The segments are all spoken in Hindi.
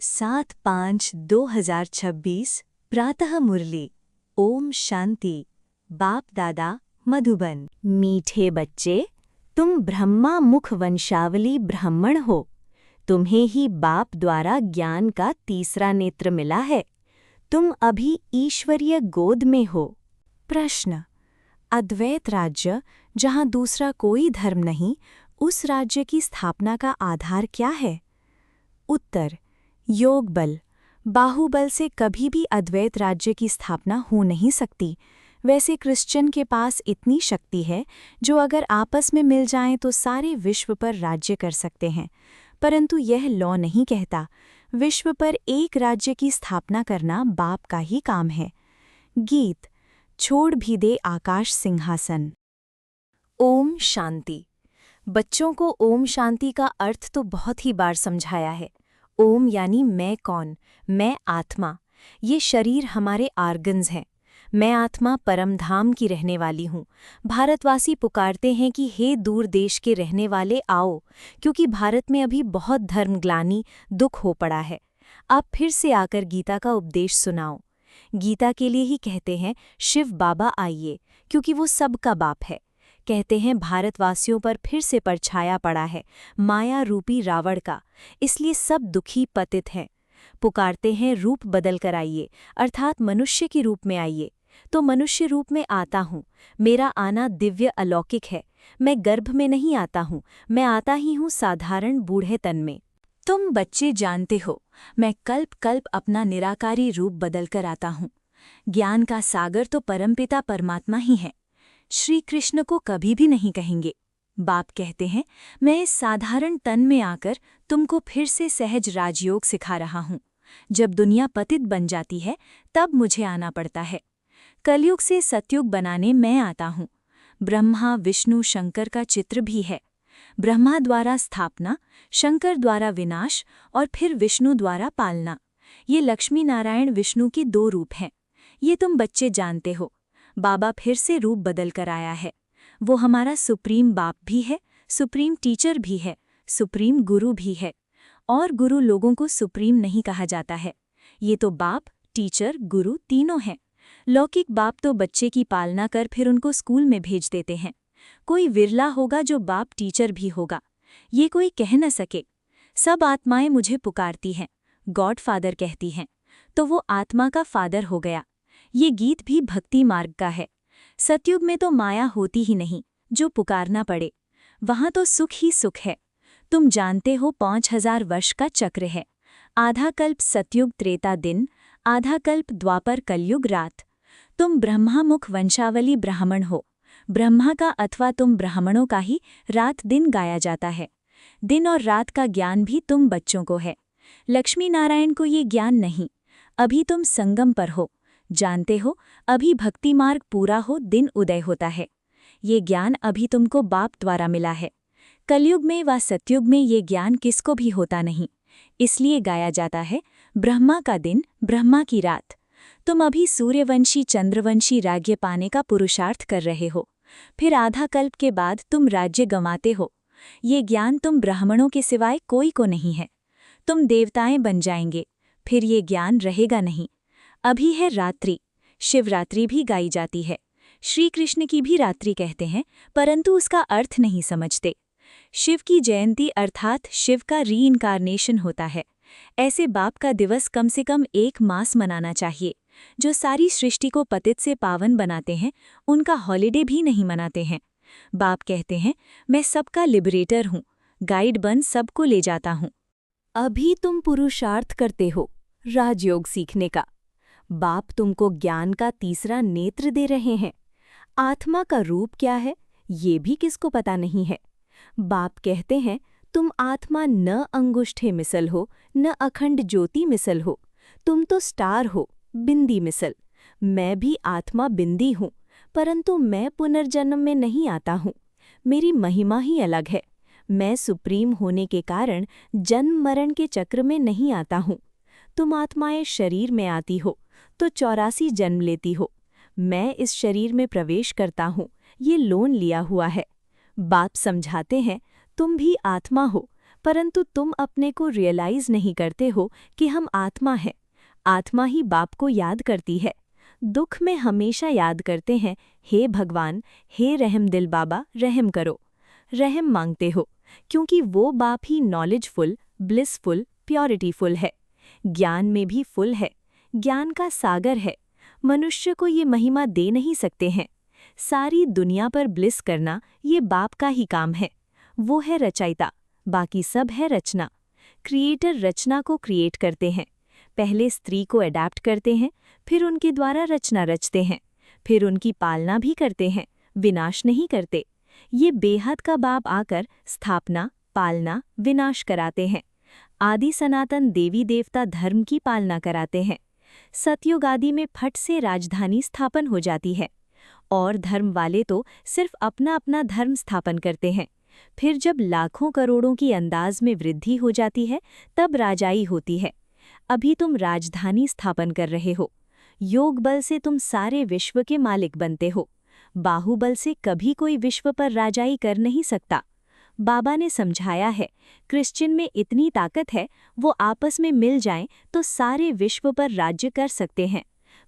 7/5/2026 प्रातः मुरली। ओम शांति। बाप दादा मधुबन। मीठे बच्चे, तुम ब्रह्मा मुख वंशावली ब्राह्मण हो। तुम्हें ही बाप द्वारा ज्ञान का तीसरा नेत्र मिला है। तुम अभी ईश्वरीय गोद में हो। प्रश्न: अद्वैत राज्य, जहाँ दूसरा कोई धर्म नहीं, उस राज्य की स्थापना का आधार क्या है? उत्तर: योग बल। बाहुबल से कभी भी अद्वैत राज्य की स्थापना हो नहीं सकती। वैसे क्रिश्चियन के पास इतनी शक्ति है जो अगर आपस में मिल जाएं तो सारे विश्व पर राज्य कर सकते हैं, परंतु यह लॉ नहीं कहता। विश्व पर एक राज्य की स्थापना करना बाप का ही काम है। गीत: छोड़ भी दे आकाश सिंहासन। ओम शांति। बच्चों को ओम शांति का अर्थ तो बहुत ही बार समझाया है। ओम यानी मैं कौन? मैं आत्मा। ये शरीर हमारे आर्गन्स हैं। मैं आत्मा परमधाम की रहने वाली हूँ। भारतवासी पुकारते हैं कि हे दूर देश के रहने वाले आओ, क्योंकि भारत में अभी बहुत धर्मग्लानि, दुख हो पड़ा है। आप फिर से आकर गीता का उपदेश सुनाओ। गीता के लिए ही कहते हैं शिव बाबा आइए, क्योंकि वो सबका बाप है। कहते हैं भारतवासियों पर फिर से परछाया पड़ा है माया रूपी रावण का, इसलिए सब दुखी पतित हैं। पुकारते हैं रूप बदल कर आइए, अर्थात मनुष्य के रूप में आइए। तो मनुष्य रूप में आता हूँ। मेरा आना दिव्य अलौकिक है। मैं गर्भ में नहीं आता हूँ, मैं आता ही हूँ साधारण बूढ़े तन में। तुम बच्चे जानते हो, मैं कल्प कल्प अपना निराकारी रूप बदल कर आता हूँ। ज्ञान का सागर तो परमपिता परमात्मा ही है। श्री कृष्ण को कभी भी नहीं कहेंगे। बाप कहते हैं मैं इस साधारण तन में आकर तुमको फिर से सहज राजयोग सिखा रहा हूँ। जब दुनिया पतित बन जाती है तब मुझे आना पड़ता है। कलयुग से सतयुग बनाने मैं आता हूँ। ब्रह्मा विष्णु शंकर का चित्र भी है। ब्रह्मा द्वारा स्थापना, शंकर द्वारा विनाश और फिर विष्णु द्वारा पालना। ये लक्ष्मी नारायण विष्णु के दो रूप हैं। ये तुम बच्चे जानते हो। बाबा फिर से रूप बदल कर आया है। वो हमारा सुप्रीम बाप भी है, सुप्रीम टीचर भी है, सुप्रीम गुरु भी है। और गुरु लोगों को सुप्रीम नहीं कहा जाता है। ये तो बाप, टीचर, गुरु तीनों हैं। लौकिक बाप तो बच्चे की पालना कर फिर उनको स्कूल में भेज देते हैं। कोई विरला होगा जो बाप टीचर भी होगा। ये कोई कह न सके। सब आत्माएं मुझे पुकारती हैं, गॉड फादर कहती हैं, तो वो आत्मा का फादर हो गया। ये गीत भी भक्ति मार्ग का है। सतयुग में तो माया होती ही नहीं जो पुकारना पड़े। वहाँ तो सुख ही सुख है। तुम जानते हो 5000 वर्ष का चक्र है। आधा कल्प सतयुग त्रेता दिन, आधा कल्प द्वापर कलयुग रात। तुम ब्रह्मा मुख वंशावली ब्राह्मण हो। ब्रह्मा का अथवा तुम ब्राह्मणों का ही रात दिन गाया जाता है। दिन और रात का ज्ञान भी तुम बच्चों को है। लक्ष्मी नारायण को ये ज्ञान नहीं। अभी तुम संगम पर हो। जानते हो, अभी भक्ति मार्ग पूरा हो दिन उदय होता है। ये ज्ञान अभी तुमको बाप द्वारा मिला है। कलयुग में व सतयुग में ये ज्ञान किसको भी होता नहीं, इसलिए गाया जाता है ब्रह्मा का दिन, ब्रह्मा की रात। तुम अभी सूर्यवंशी चंद्रवंशी राज्य पाने का पुरुषार्थ कर रहे हो। फिर आधा कल्प के बाद तुम राज्य गंवाते हो। ये ज्ञान तुम ब्राह्मणों के सिवाय कोई को नहीं है। तुम देवताएं बन जाएंगे, फिर ये ज्ञान रहेगा नहीं। अभी है रात्रि। शिवरात्रि भी गाई जाती है। श्री कृष्ण की भी रात्रि कहते हैं, परंतु उसका अर्थ नहीं समझते। शिव की जयंती अर्थात शिव का रीइंकारनेशन होता है। ऐसे बाप का दिवस कम से कम 1 मास मनाना चाहिए। जो सारी सृष्टि को पतित से पावन बनाते हैं, उनका हॉलिडे भी नहीं मनाते हैं। बाप कहते हैं मैं सबका लिबरेटर हूँ, गाइड बन सबको ले जाता हूँ। अभी तुम पुरुषार्थ करते हो राजयोग सीखने का। बाप तुमको ज्ञान का तीसरा नेत्र दे रहे हैं। आत्मा का रूप क्या है ये भी किसको पता नहीं है। बाप कहते हैं तुम आत्मा न अंगुष्ठे मिसल हो, न अखंड ज्योति मिसल हो। तुम तो स्टार हो, बिंदी मिसल। मैं भी आत्मा बिंदी हूँ, परंतु मैं पुनर्जन्म में नहीं आता हूँ। मेरी महिमा ही अलग है। मैं सुप्रीम होने के कारण जन्म मरण के चक्र में नहीं आता हूँ। तुम आत्माएं शरीर में आती हो तो 84 जन्म लेती हो। मैं इस शरीर में प्रवेश करता हूँ, ये लोन लिया हुआ है। बाप समझाते हैं तुम भी आत्मा हो, परंतु तुम अपने को रियलाइज नहीं करते हो कि हम आत्मा हैं। आत्मा ही बाप को याद करती है। दुख में हमेशा याद करते हैं, हे भगवान, हे रहम दिल बाबा, रहम करो। रहम मांगते हो क्योंकि वो बाप ही नॉलेजफुल, ब्लिसफुल, प्योरिटीफुल है, ज्ञान में भी फुल है, ज्ञान का सागर है। मनुष्य को ये महिमा दे नहीं सकते हैं। सारी दुनिया पर ब्लिस करना ये बाप का ही काम है। वो है रचयिता, बाकी सब है रचना। क्रिएटर रचना को क्रिएट करते हैं। पहले स्त्री को अडैप्ट करते हैं, फिर उनके द्वारा रचना रचते हैं, फिर उनकी पालना भी करते हैं, विनाश नहीं करते। ये बेहद का बाप आकर स्थापना, पालना, विनाश कराते हैं। आदि सनातन देवी देवता धर्म की पालना कराते हैं। सतयुग आदि में फट से राजधानी स्थापन हो जाती है, और धर्म वाले तो सिर्फ अपना अपना धर्म स्थापन करते हैं। फिर जब लाखों करोड़ों की अंदाज में वृद्धि हो जाती है, तब राजाई होती है। अभी तुम राजधानी स्थापन कर रहे हो। योग बल से तुम सारे विश्व के मालिक बनते हो। बाहुबल से कभी कोई विश्व पर राजाई कर नहीं सकता। बाबा ने समझाया है, क्रिश्चियन में इतनी ताकत है, वो आपस में मिल जाएं तो सारे विश्व पर राज्य कर सकते हैं,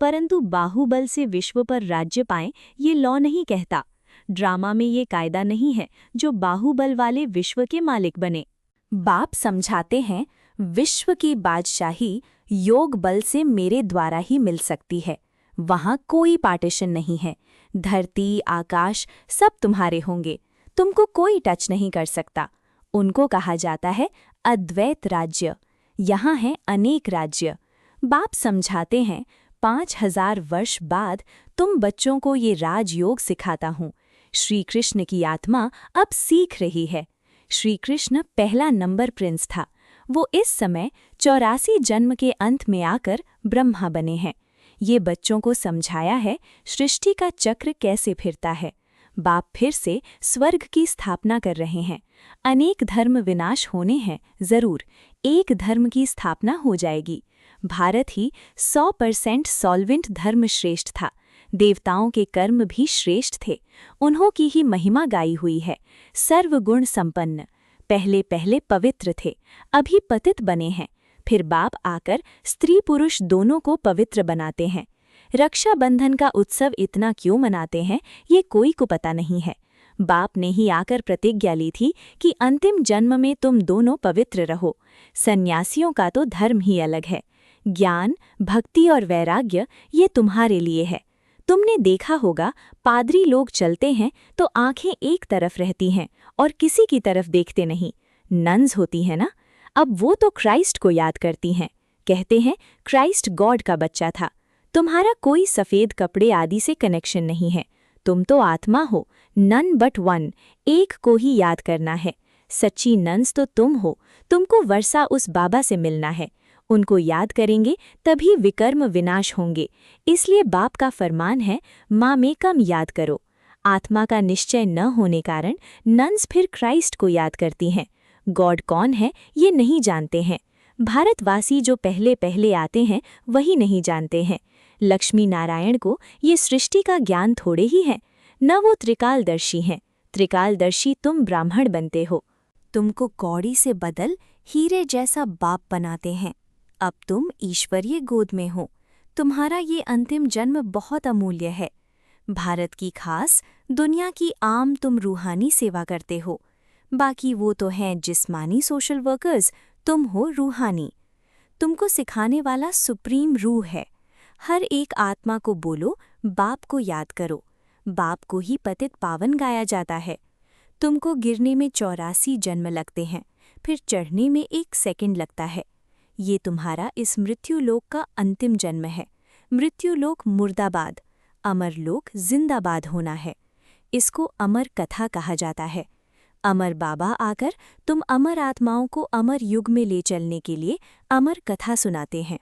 परंतु बाहुबल से विश्व पर राज्य पाएं ये लॉ नहीं कहता। ड्रामा में ये कायदा नहीं है जो बाहुबल वाले विश्व के मालिक बने। बाप समझाते हैं, विश्व की बादशाही योग बल से मेरे द्वारा ही मिल सकती है। वहाँ कोई पार्टीशन नहीं है। धरती, आकाश सब तुम्हारे होंगे, तुमको कोई टच नहीं कर सकता। उनको कहा जाता है अद्वैत राज्य। यहाँ है अनेक राज्य। बाप समझाते हैं, 5000 वर्ष बाद तुम बच्चों को ये राजयोग सिखाता हूँ। श्री कृष्ण की आत्मा अब सीख रही है। श्री कृष्ण पहला नंबर प्रिंस था। वो इस समय 84 जन्म के अंत में आकर ब्रह्मा बने हैं। ये बच्चों को समझाया है सृष्टि का चक्र कैसे फिरता है। बाप फिर से स्वर्ग की स्थापना कर रहे हैं। अनेक धर्म विनाश होने हैं, जरूर एक धर्म की स्थापना हो जाएगी। भारत ही 100% सॉल्वेंट धर्म श्रेष्ठ था। देवताओं के कर्म भी श्रेष्ठ थे। उन्हों की ही महिमा गाई हुई है। सर्वगुण संपन्न। पहले पहले पवित्र थे, अभी पतित बने हैं। फिर बाप आकर स्त्री पुरुष दोनों को पवित्र बनाते हैं। रक्षाबंधन का उत्सव इतना क्यों मनाते हैं, ये कोई को पता नहीं है। बाप ने ही आकर प्रतिज्ञा ली थी कि अंतिम जन्म में तुम दोनों पवित्र रहो। सन्यासियों का तो धर्म ही अलग है। ज्ञान, भक्ति और वैराग्य ये तुम्हारे लिए है। तुमने देखा होगा, पादरी लोग चलते हैं तो आंखें एक तरफ रहती हैं और किसी की तरफ देखते नहीं। नन्स होती है ना, अब वो तो क्राइस्ट को याद करती हैं। कहते हैं क्राइस्ट गॉड का बच्चा था। तुम्हारा कोई सफ़ेद कपड़े आदि से कनेक्शन नहीं है। तुम तो आत्मा हो, नन बट वन, एक को ही याद करना है। सच्ची नन्स तो तुम हो। तुमको वर्षा उस बाबा से मिलना है। उनको याद करेंगे तभी विकर्म विनाश होंगे। इसलिए बाप का फरमान है, माँ में कम याद करो। आत्मा का निश्चय न होने कारण नन्स फिर क्राइस्ट को याद करती हैं। गॉड कौन है ये नहीं जानते हैं। भारतवासी जो पहले पहले आते हैं वही नहीं जानते हैं। लक्ष्मी नारायण को ये सृष्टि का ज्ञान थोड़े ही है, न वो त्रिकालदर्शी हैं। त्रिकालदर्शी तुम ब्राह्मण बनते हो। तुमको कौड़ी से बदल हीरे जैसा बाप बनाते हैं। अब तुम ईश्वरीय गोद में हो। तुम्हारा ये अंतिम जन्म बहुत अमूल्य है। भारत की खास, दुनिया की आम तुम रूहानी सेवा करते हो। बाकी वो तो हैं जिस्मानी सोशल वर्कर्स, तुम हो रूहानी। तुमको सिखाने वाला सुप्रीम रूह है। हर एक आत्मा को बोलो, बाप को याद करो। बाप को ही पतित पावन गाया जाता है। तुमको गिरने में 84 जन्म लगते हैं, फिर चढ़ने में 1 सेकंड लगता है। ये तुम्हारा इस मृत्युलोक का अंतिम जन्म है। मृत्युलोक मुर्दाबाद, अमरलोक जिंदाबाद होना है। इसको अमर कथा कहा जाता है। अमर बाबा आकर तुम अमर आत्माओं को अमर युग में ले चलने के लिए अमर कथा सुनाते हैं।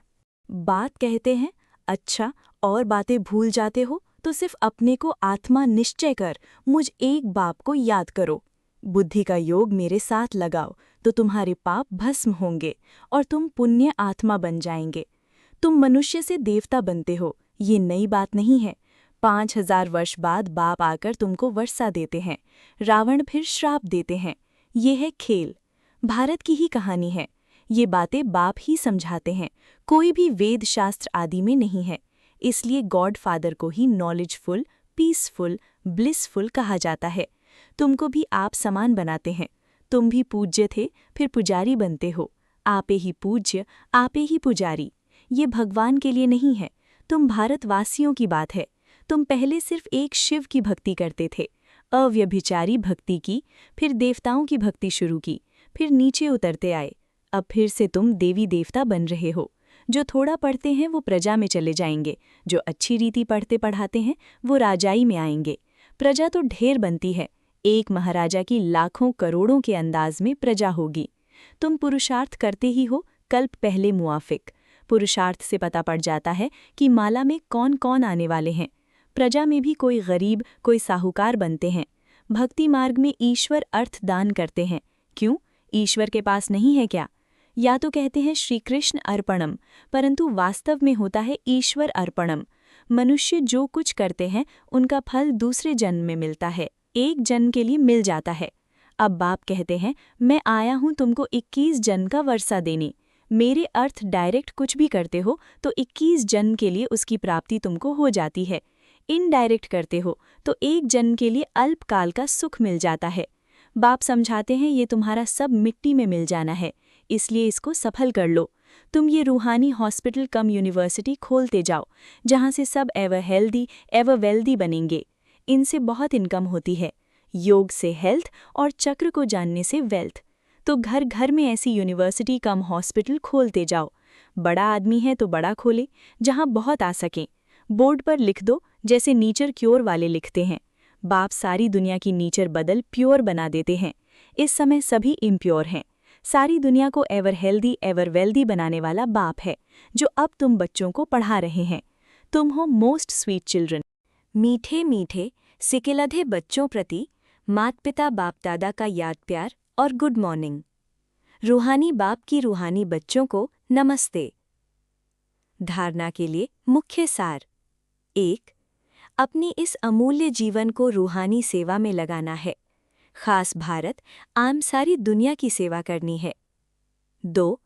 बात कहते हैं, अच्छा और बातें भूल जाते हो तो सिर्फ अपने को आत्मा निश्चय कर मुझ एक बाप को याद करो। बुद्धि का योग मेरे साथ लगाओ तो तुम्हारे पाप भस्म होंगे और तुम पुण्य आत्मा बन जाएंगे। तुम मनुष्य से देवता बनते हो, ये नई बात नहीं है। 5000 वर्ष बाद बाप आकर तुमको वर्षा देते हैं। रावण फिर श्राप देते हैं। ये है खेल। भारत की ही कहानी है। ये बातें बाप ही समझाते हैं, कोई भी वेद शास्त्र आदि में नहीं है। इसलिए गॉड फादर को ही नॉलेजफुल, पीसफुल, ब्लिसफुल कहा जाता है। तुमको भी आप समान बनाते हैं। तुम भी पूज्य थे, फिर पुजारी बनते हो। आपे ही पूज्य, आपे ही पुजारी। ये भगवान के लिए नहीं है, तुम भारतवासियों की बात है। तुम पहले सिर्फ एक शिव की भक्ति करते थे, अव्यभिचारी भक्ति की, फिर देवताओं की भक्ति शुरू की, फिर नीचे उतरते आए। अब फिर से तुम देवी देवता बन रहे हो। जो थोड़ा पढ़ते हैं वो प्रजा में चले जाएंगे, जो अच्छी रीति पढ़ते पढ़ाते हैं वो राजाई में आएंगे। प्रजा तो ढेर बनती है, एक महाराजा की लाखों करोड़ों के अंदाज में प्रजा होगी। तुम पुरुषार्थ करते ही हो, कल्प पहले मुआफिक। पुरुषार्थ से पता पड़ जाता है कि माला में कौन कौन आने वाले हैं। प्रजा में भी कोई गरीब, कोई साहूकार बनते हैं। भक्ति मार्ग में ईश्वर अर्थ दान करते हैं। क्यों? ईश्वर के पास नहीं है क्या? या तो कहते हैं श्री कृष्ण अर्पणम, परंतु वास्तव में होता है ईश्वर अर्पणम। मनुष्य जो कुछ करते हैं उनका फल दूसरे जन्म में मिलता है, एक जन्म के लिए मिल जाता है। अब बाप कहते हैं, मैं आया हूं तुमको 21 जन्म का वर्षा देने। मेरे अर्थ डायरेक्ट कुछ भी करते हो तो 21 जन्म के लिए उसकी प्राप्ति तुमको हो जाती है। इनडायरेक्ट करते हो तो एक जन्म के लिए अल्पकाल का सुख मिल जाता है। बाप समझाते हैं ये तुम्हारा सब मिट्टी में मिल जाना है, इसलिए इसको सफल कर लो। तुम ये रूहानी हॉस्पिटल कम यूनिवर्सिटी खोलते जाओ, जहाँ से सब एवर हेल्दी एवर वेल्दी बनेंगे। इनसे बहुत इनकम होती है, योग से हेल्थ और चक्र को जानने से वेल्थ। तो घर घर में ऐसी यूनिवर्सिटी कम हॉस्पिटल खोलते जाओ। बड़ा आदमी है तो बड़ा खोले, जहाँ बहुत आ सकें। बोर्ड पर लिख दो, जैसे नीचर क्योर वाले लिखते हैं। बाप सारी दुनिया की नीचर बदल प्योर बना देते हैं। इस समय सभी इम्प्योर हैं। सारी दुनिया को एवर हेल्दी एवर वेल्दी बनाने वाला बाप है, जो अब तुम बच्चों को पढ़ा रहे हैं। तुम हो मोस्ट स्वीट चिल्ड्रन। मीठे मीठे सिकिलधे बच्चों प्रति मात पिता बाप दादा का याद प्यार और गुड मॉर्निंग। रूहानी बाप की रूहानी बच्चों को नमस्ते। धारणा के लिए मुख्य सार। 1. अपनी इस अमूल्य जीवन को रूहानी सेवा में लगाना है। खास भारत, आम सारी दुनिया की सेवा करनी है। 2.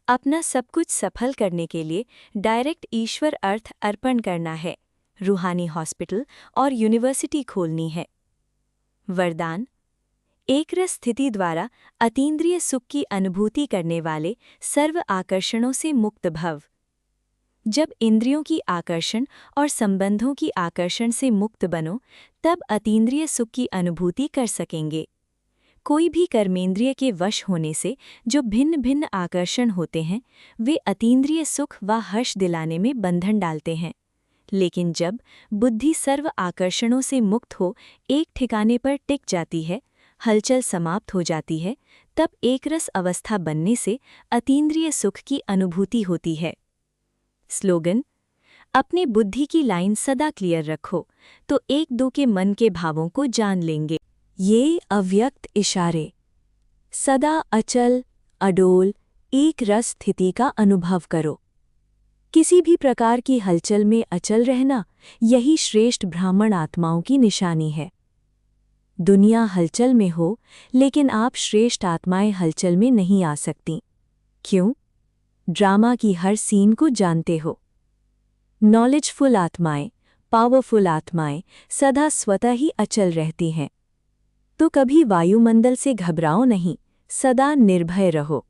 अपना सब कुछ सफल करने के लिए डायरेक्ट ईश्वर अर्थ अर्पण करना है। रूहानी हॉस्पिटल और यूनिवर्सिटी खोलनी है। वरदान। एकरस स्थिति द्वारा अतीन्द्रिय सुख की अनुभूति करने वाले सर्व आकर्षणों से मुक्त भव। जब इंद्रियों की आकर्षण और संबंधों की आकर्षण से मुक्त बनो, तब अतीन्द्रिय सुख की अनुभूति कर सकेंगे। कोई भी कर्मेंद्रिय के वश होने से जो भिन्न भिन्न आकर्षण होते हैं, वे अतीन्द्रिय सुख व हर्ष दिलाने में बंधन डालते हैं। लेकिन जब बुद्धि सर्व आकर्षणों से मुक्त हो एक ठिकाने पर टिक जाती है, हलचल समाप्त हो जाती है, तब एकरस अवस्था बनने से अतीन्द्रिय सुख की अनुभूति होती है। स्लोगन। अपने बुद्धि की लाइन सदा क्लियर रखो, तो एक दो के मन के भावों को जान लेंगे। ये अव्यक्त इशारे। सदा अचल, अडोल, एक रस स्थिति का अनुभव करो। किसी भी प्रकार की हलचल में अचल रहना, यही श्रेष्ठ ब्राह्मण आत्माओं की निशानी है। दुनिया हलचल में हो, लेकिन आप श्रेष्ठ आत्माएं हलचल में नहीं आ सकती। क्यों? ड्रामा की हर सीन को जानते हो। नॉलेजफुल आत्माएं, पावरफुल आत्माएं सदा स्वतः ही अचल रहती हैं। तो कभी वायुमंडल से घबराओ नहीं, सदा निर्भय रहो।